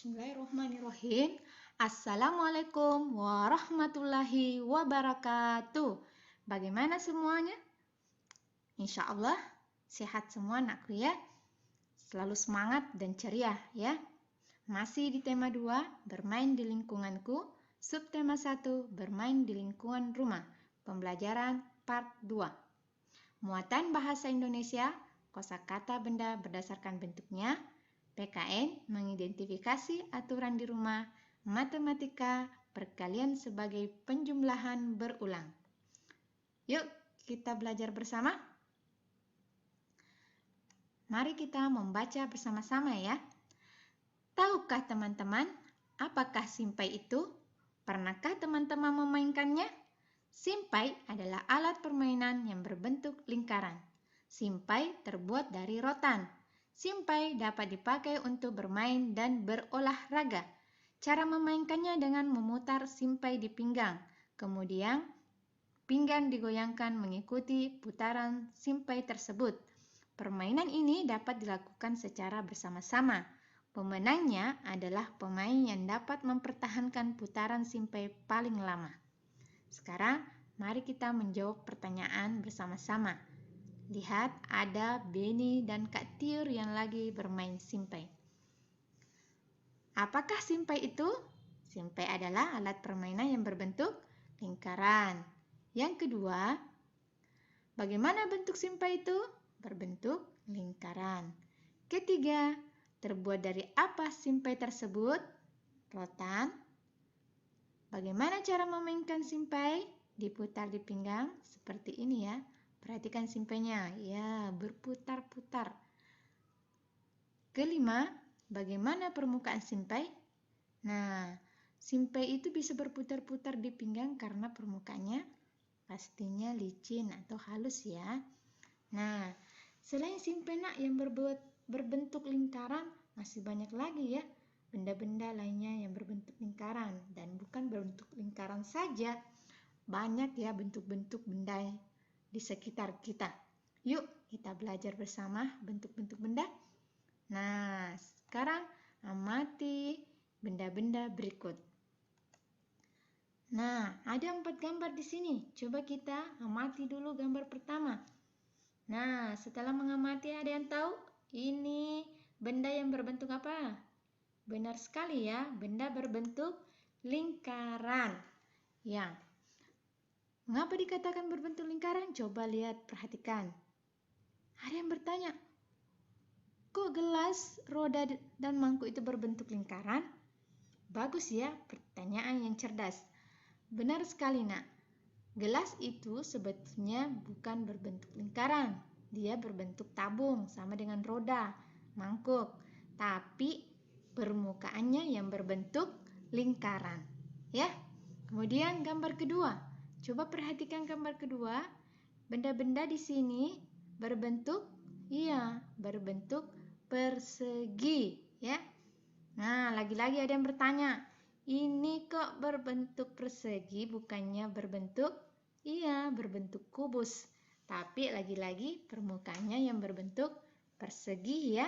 Bismillahirrahmanirrahim. Assalamualaikum warahmatullahi wabarakatuh. Bagaimana semuanya? Insya Allah sehat semua anakku ya. Selalu semangat dan ceria ya. Masih di tema 2, bermain di lingkunganku. Subtema 1, bermain di lingkungan rumah. Pembelajaran part 2. Muatan bahasa Indonesia, kosakata benda berdasarkan bentuknya. PKN, mengidentifikasi aturan di rumah. Matematika, perkalian sebagai penjumlahan berulang. Yuk, kita belajar bersama. Mari kita membaca bersama-sama ya. Tahukah teman-teman, apakah simpai itu? Pernahkah teman-teman memainkannya? Simpai adalah alat permainan yang berbentuk lingkaran. Simpai terbuat dari rotan. Simpai dapat dipakai untuk bermain dan berolahraga. Cara memainkannya dengan memutar simpai di pinggang. Kemudian, pinggang digoyangkan mengikuti putaran simpai tersebut. Permainan ini dapat dilakukan secara bersama-sama. Pemenangnya adalah pemain yang dapat mempertahankan putaran simpai paling lama. Sekarang, mari kita menjawab pertanyaan bersama-sama. Lihat, ada Beni dan Kak Tiur yang lagi bermain simpai. Apakah simpai itu? Simpai adalah alat permainan yang berbentuk lingkaran. Yang kedua, bagaimana bentuk simpai itu? Berbentuk lingkaran. Ketiga, terbuat dari apa simpai tersebut? Rotan. Bagaimana cara memainkan simpai? Diputar di pinggang seperti ini ya. Perhatikan simpainya, ya berputar-putar. Kelima, bagaimana permukaan simpai? Nah, simpai itu bisa berputar-putar di pinggang karena permukaannya pastinya licin atau halus ya. Nah, selain simpai yang berbentuk lingkaran, masih banyak lagi ya benda-benda lainnya yang berbentuk lingkaran. Dan bukan berbentuk lingkaran saja, banyak ya bentuk-bentuk benda di sekitar kita. Yuk, kita belajar bersama bentuk-bentuk benda. Nah, sekarang amati benda-benda berikut. Nah, ada 4 gambar di sini. Coba kita amati dulu gambar pertama. Nah, setelah mengamati, ada yang tahu ini benda yang berbentuk apa? Benar sekali ya, benda berbentuk lingkaran. Ya. Mengapa dikatakan berbentuk lingkaran? Coba lihat, perhatikan. Ada yang bertanya, kok gelas, roda, dan mangkuk itu berbentuk lingkaran? Bagus ya, pertanyaan yang cerdas. Benar sekali nak. Gelas itu sebetulnya bukan berbentuk lingkaran. Dia berbentuk tabung, sama dengan roda, mangkuk. Tapi permukaannya yang berbentuk lingkaran. Ya. Kemudian gambar kedua. Coba perhatikan gambar kedua. Benda-benda di sini berbentuk persegi, ya. Nah, lagi-lagi ada yang bertanya, ini kok berbentuk persegi bukannya berbentuk kubus. Tapi lagi-lagi permukaannya yang berbentuk persegi ya.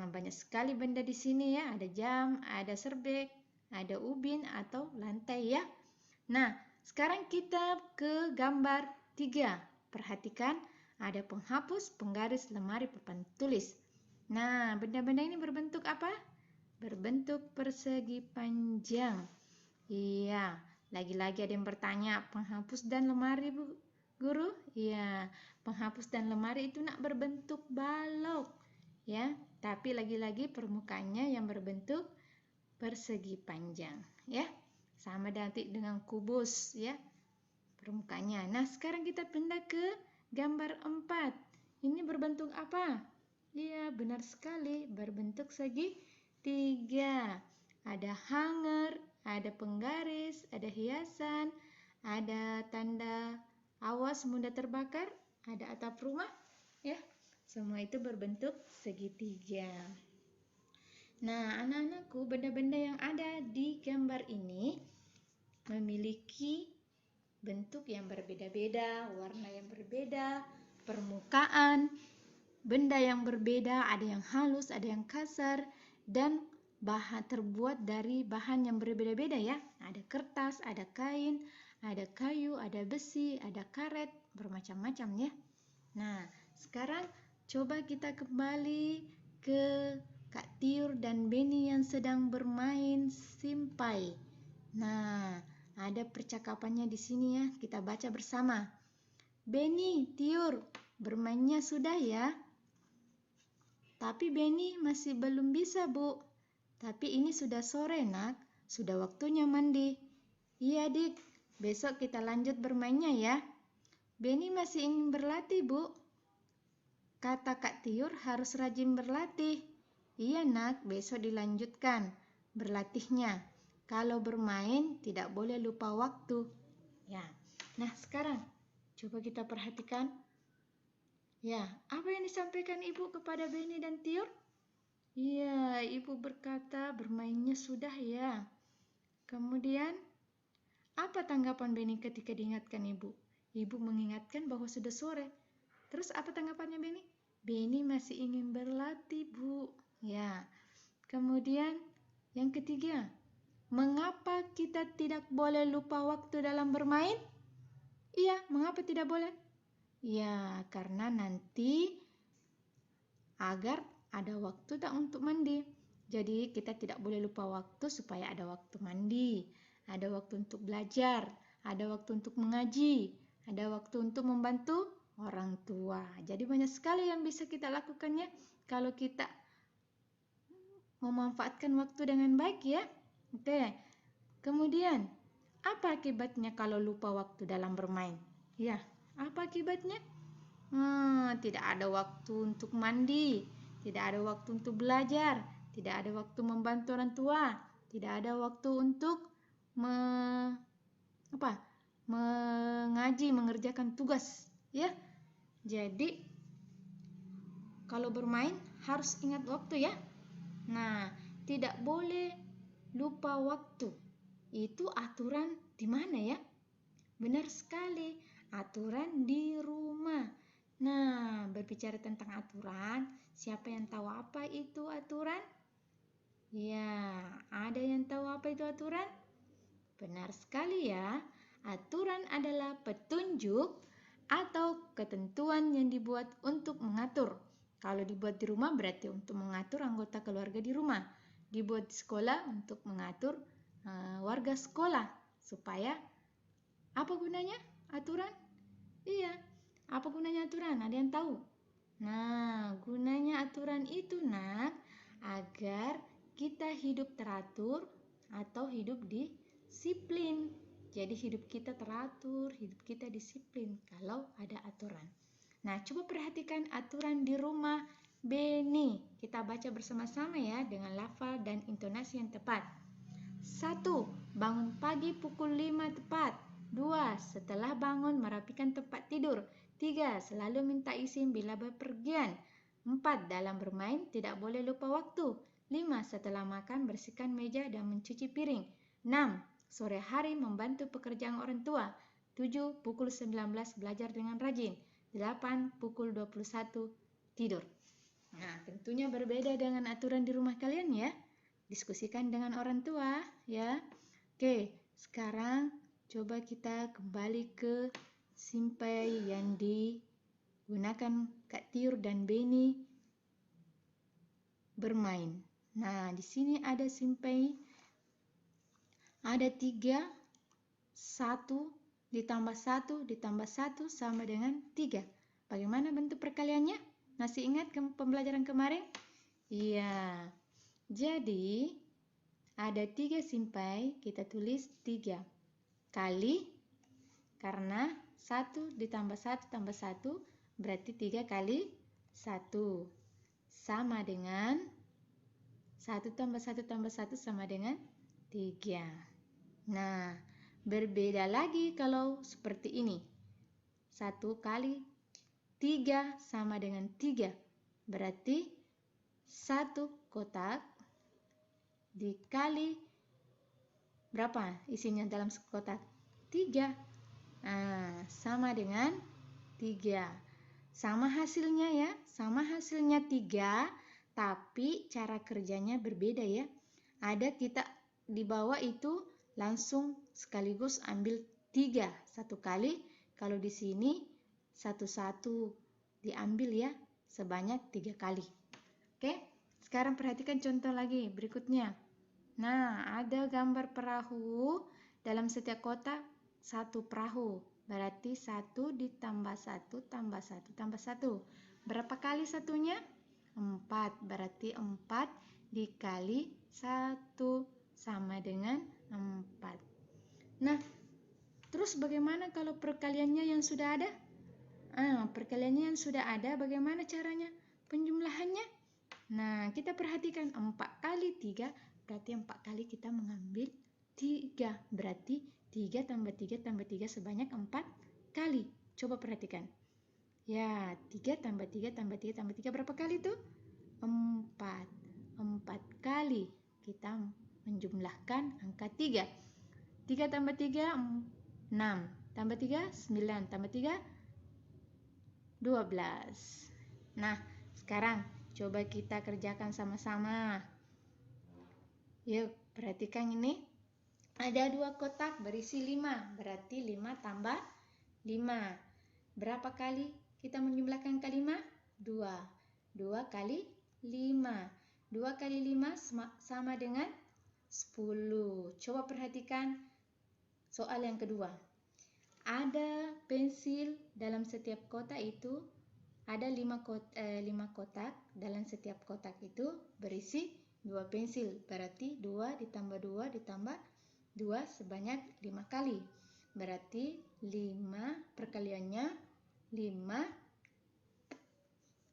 Banyak sekali benda di sini ya, ada jam, ada serbek, ada ubin atau lantai ya. Nah, sekarang kita ke gambar 3. Perhatikan, ada penghapus, penggaris, lemari, papan tulis. Nah, benda-benda ini berbentuk apa? Berbentuk persegi panjang. Iya, lagi-lagi ada yang bertanya, penghapus dan lemari Bu Guru? Iya, penghapus dan lemari itu nak berbentuk balok. Ya, tapi lagi-lagi permukaannya yang berbentuk persegi panjang, ya. Sama nanti dengan kubus ya permukaannya. Nah, sekarang kita pindah ke gambar 4. Ini berbentuk apa? Iya, benar sekali, berbentuk segitiga. Ada hanger, ada penggaris, ada hiasan, ada tanda awas mudah terbakar, ada atap rumah, ya. Semua itu berbentuk segitiga. Nah, anak-anakku, benda-benda yang ada di gambar ini memiliki bentuk yang berbeda-beda, warna yang berbeda, permukaan benda yang berbeda, ada yang halus, ada yang kasar, dan terbuat dari bahan yang berbeda-beda ya. Ada kertas, ada kain, ada kayu, ada besi, ada karet, bermacam-macam ya. Nah, sekarang coba kita kembali ke Kak Tiur dan Beni yang sedang bermain simpai. Nah, ada percakapannya di sini ya, kita baca bersama. Beni, Tiur, bermainnya sudah ya? Tapi Beni masih belum bisa, Bu. Tapi ini sudah sore, Nak. Sudah waktunya mandi. Iya, Dik. Besok kita lanjut bermainnya ya. Beni masih ingin berlatih, Bu. Kata Kak Tiur harus rajin berlatih. Iya, Nak. Besok dilanjutkan berlatihnya. Kalau bermain tidak boleh lupa waktu. Ya. Nah, sekarang coba kita perhatikan. Ya, apa yang disampaikan Ibu kepada Beni dan Tiur? Iya, Ibu berkata bermainnya sudah ya. Kemudian, apa tanggapan Beni ketika diingatkan Ibu? Ibu mengingatkan bahwa sudah sore. Terus apa tanggapannya Beni? Beni masih ingin berlatih, Bu. Ya. Kemudian, yang ketiga, mengapa kita tidak boleh lupa waktu dalam bermain? Iya, mengapa tidak boleh? Ya, karena nanti agar ada waktu tak untuk mandi. Jadi kita tidak boleh lupa waktu supaya ada waktu mandi, ada waktu untuk belajar, ada waktu untuk mengaji, ada waktu untuk membantu orang tua. Jadi banyak sekali yang bisa kita lakukannya kalau kita memanfaatkan waktu dengan baik ya. Oke. Kemudian, apa akibatnya kalau lupa waktu dalam bermain? Ya, apa akibatnya? Tidak ada waktu untuk mandi, tidak ada waktu untuk belajar, tidak ada waktu membantu orang tua, tidak ada waktu untuk mengaji, mengerjakan tugas, ya. Jadi kalau bermain harus ingat waktu ya. Nah, tidak boleh lupa waktu. Itu aturan di mana ya? Benar sekali, aturan di rumah. Nah, berbicara tentang aturan, siapa yang tahu apa itu aturan? Ya, ada yang tahu apa itu aturan? Benar sekali ya. Aturan adalah petunjuk atau ketentuan yang dibuat untuk mengatur. Kalau dibuat di rumah berarti untuk mengatur anggota keluarga di rumah. Dibuat di sekolah untuk mengatur warga sekolah. Supaya apa gunanya aturan? Iya, apa gunanya aturan? Ada yang tahu? Nah, gunanya aturan itu, Nak, agar kita hidup teratur atau hidup disiplin. Jadi hidup kita teratur, hidup kita disiplin kalau ada aturan. Nah, coba perhatikan aturan di rumah Beni. Kita baca bersama-sama ya dengan lafal dan intonasi yang tepat. 1. Bangun pagi pukul 5 tepat. 2. Setelah bangun merapikan tempat tidur. 3. Selalu minta izin bila bepergian. 4. Dalam bermain tidak boleh lupa waktu. 5. Setelah makan bersihkan meja dan mencuci piring. 6. Sore hari membantu pekerjaan orang tua. 7. Pukul 19 belajar dengan rajin. 8. Pukul 21 tidur. Nah, tentunya berbeda dengan aturan di rumah kalian ya. Diskusikan dengan orang tua ya. Oke, sekarang coba kita kembali ke simpai yang digunakan Kak Tiur dan Beni bermain. Nah, di sini ada simpai, ada 3, 1 ditambah 1 ditambah 1 sama dengan 3. Bagaimana bentuk perkaliannya? Masih ingat pembelajaran kemarin? Iya. Jadi, ada 3 simpai, kita tulis 3 kali, karena 1 ditambah 1 tambah 1, berarti 3 kali 1. Sama dengan 1 tambah 1 tambah 1 sama dengan 3. Nah, berbeda lagi kalau seperti ini. 1 kali 3 sama dengan 3. Berarti 1 kotak dikali berapa isinya dalam kotak? 3. Nah, sama dengan 3. Sama hasilnya ya, sama hasilnya 3, tapi cara kerjanya berbeda ya. Ada kita di bawah itu langsung sekaligus ambil 3 satu kali. Kalau di sini satu-satu diambil ya, sebanyak 3 kali. Oke, sekarang perhatikan contoh lagi berikutnya. Nah, ada gambar perahu. Dalam setiap kotak satu perahu. Berarti 1 ditambah 1 tambah 1 tambah 1. Berapa kali satunya? 4. Berarti 4 dikali 1 sama dengan 4. Nah, terus bagaimana kalau perkaliannya yang sudah ada? Perkaliannya yang sudah ada bagaimana caranya? Penjumlahannya? Nah, kita perhatikan 4 kali 3, berarti 4 kali kita mengambil 3. Berarti 3 tambah 3 tambah 3 sebanyak 4 kali. Coba perhatikan. Ya, 3 tambah 3 tambah 3 tambah 3 berapa kali tuh? 4. 4 kali kita menjumlahkan angka 3. 3 tambah 3, 6. Tambah 3, 9. Tambah 3, 12. Nah, sekarang coba kita kerjakan sama-sama. Yuk, perhatikan ini. Ada 2 kotak berisi 5. Berarti 5 tambah 5. Berapa kali kita menjumlahkan ke 5? 2. 2 kali 5. 2 kali 5 sama dengan 10. Coba perhatikan soal yang kedua. Ada pensil dalam setiap kotak itu. Ada 5 kotak. Dalam setiap kotak itu berisi 2 pensil. Berarti 2 ditambah 2 ditambah 2 sebanyak 5 kali. Berarti 5 perkaliannya 5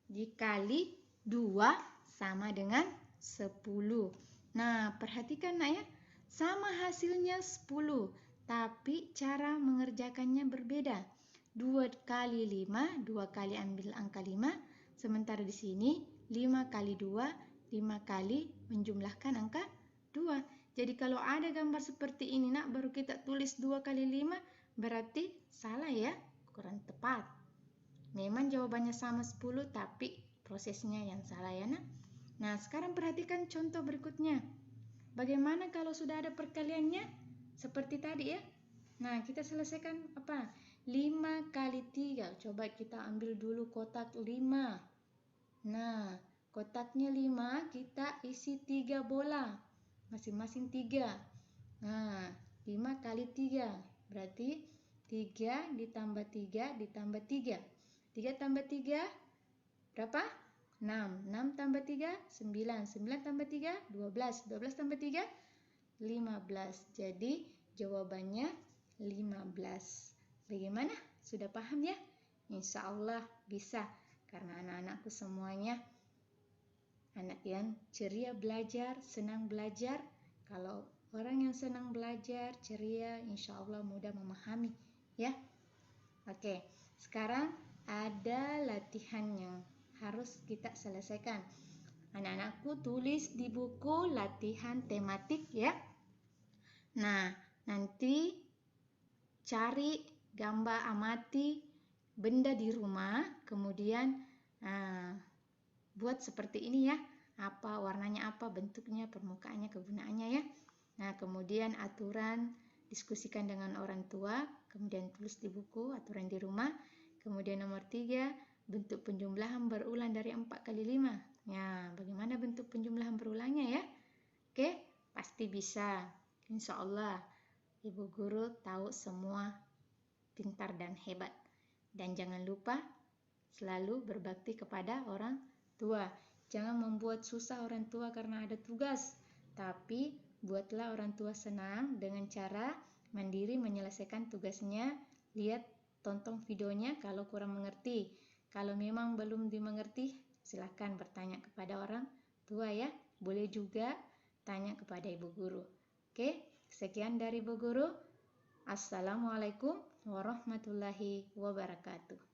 dikali 2 sama dengan 10. Nah, perhatikan nak ya. Sama hasilnya 10, tapi cara mengerjakannya berbeda. 2 kali 5, 2 kali ambil angka 5. Sementara di sini 5 kali 2, 5 kali menjumlahkan angka 2. Jadi kalau ada gambar seperti ini nak, baru kita tulis 2 kali 5, berarti salah ya, kurang tepat. Memang jawabannya sama 10, tapi prosesnya yang salah ya nak. Nah, sekarang perhatikan contoh berikutnya. Bagaimana kalau sudah ada perkaliannya? Seperti tadi ya. Nah, kita selesaikan apa? 5 kali 3. Coba kita ambil dulu kotak 5. Nah, kotaknya 5, kita isi 3 bola. Masing-masing 3. Nah, 5 kali 3. Berarti 3 ditambah 3 ditambah 3. 3 tambah 3 berapa? 6. 6 tambah 3, 9. 9 tambah 3, 12. 12 tambah 3, 15. Jadi jawabannya 15. Bagaimana? Sudah paham ya? Insya Allah bisa. Karena anak-anakku semuanya anak yang ceria belajar, senang belajar. Kalau orang yang senang belajar, ceria, insya Allah mudah memahami. Ya. Oke, sekarang ada latihan yang harus kita selesaikan. Anak-anakku tulis di buku latihan tematik ya. Nah, nanti cari gambar, amati benda di rumah, kemudian buat seperti ini ya. Apa warnanya, apa bentuknya, permukaannya, kegunaannya ya. Nah, kemudian aturan diskusikan dengan orang tua, kemudian tulis di buku aturan di rumah. Kemudian nomor 3, bentuk penjumlahan berulang dari 4 kali 5. Ya, bagaimana bentuk penjumlahan berulangnya ya? Oke, pasti bisa. Insya Allah, Ibu Guru tahu semua pintar dan hebat. Dan jangan lupa selalu berbakti kepada orang tua. Jangan membuat susah orang tua karena ada tugas. Tapi buatlah orang tua senang dengan cara mandiri menyelesaikan tugasnya. Lihat, tonton videonya kalau kurang mengerti. Kalau memang belum dimengerti, silakan bertanya kepada orang tua ya. Boleh juga tanya kepada Ibu Guru. Oke, sekian dari Ibu Guru. Assalamualaikum warahmatullahi wabarakatuh.